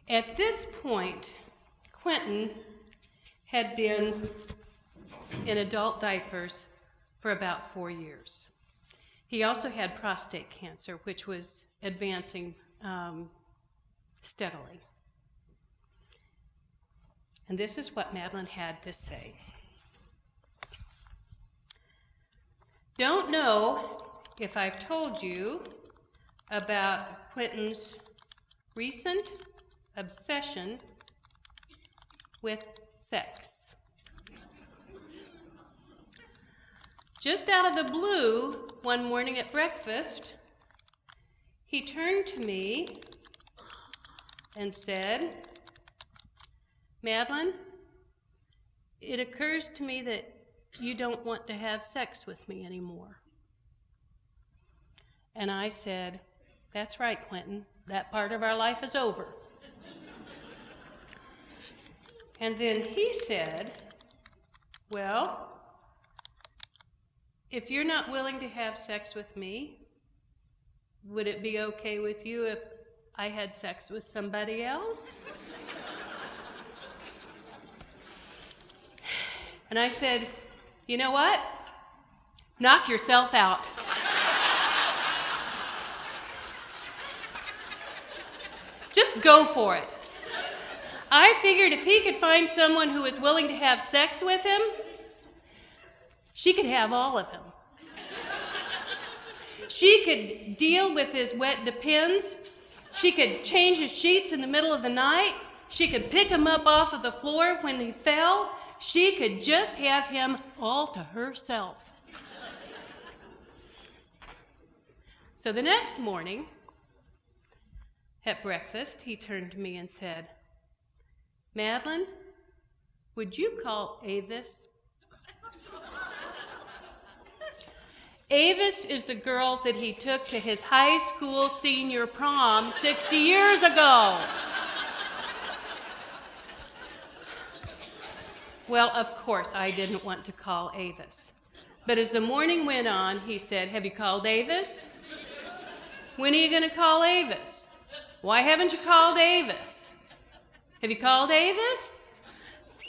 At this point, Quentin had been in adult diapers for about 4 years. He also had prostate cancer, which was advancing steadily. And this is what Madeline had to say. Don't know if I've told you about Quentin's recent obsession with sex. Just out of the blue, one morning at breakfast, he turned to me and said, "Madeline, it occurs to me that you don't want to have sex with me anymore." And I said, "That's right, Quentin. That part of our life is over." And then he said, "Well, if you're not willing to have sex with me, would it be okay with you if I had sex with somebody else?" And I said, "You know what? Knock yourself out." Just go for it. I figured if he could find someone who was willing to have sex with him, she could have all of him. She could deal with his wet depends. She could change his sheets in the middle of the night. She could pick him up off of the floor when he fell. She could just have him all to herself. So the next morning, at breakfast, he turned to me and said, "Madeline, would you call Avis?" Avis is the girl that he took to his high school senior prom 60 years ago. Well, of course, I didn't want to call Avis. But as the morning went on, he said, "Have you called Avis? When are you going to call Avis? Why haven't you called Avis? Have you called Avis?"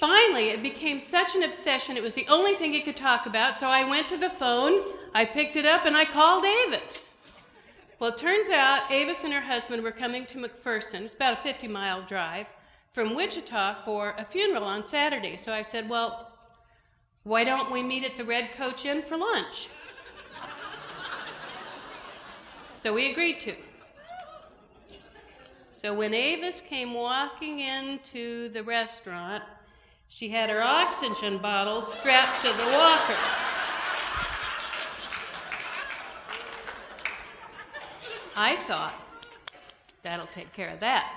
Finally, it became such an obsession, it was the only thing he could talk about, so I went to the phone, I picked it up, and I called Avis. Well, it turns out Avis and her husband were coming to McPherson, it's about a 50-mile drive, from Wichita for a funeral on Saturday. So I said, "Well, why don't we meet at the Red Coach Inn for lunch?" So we agreed to. So when Avis came walking into the restaurant, she had her oxygen bottle strapped to the walker. I thought, that'll take care of that.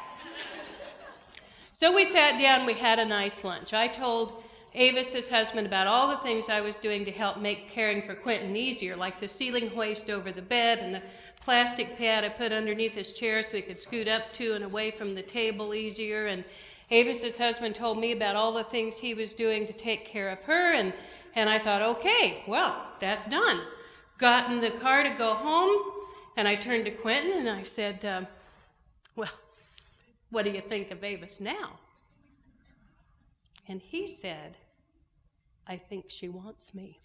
So we sat down, we had a nice lunch. I told Avis's husband about all the things I was doing to help make caring for Quentin easier, like the ceiling hoist over the bed and the plastic pad I put underneath his chair so he could scoot up to and away from the table easier. And Avis's husband told me about all the things he was doing to take care of her, and I thought, okay, well, that's done. Got in the car to go home, and I turned to Quentin and I said, "Well, what do you think of Avis now?" And he said, "I think she wants me."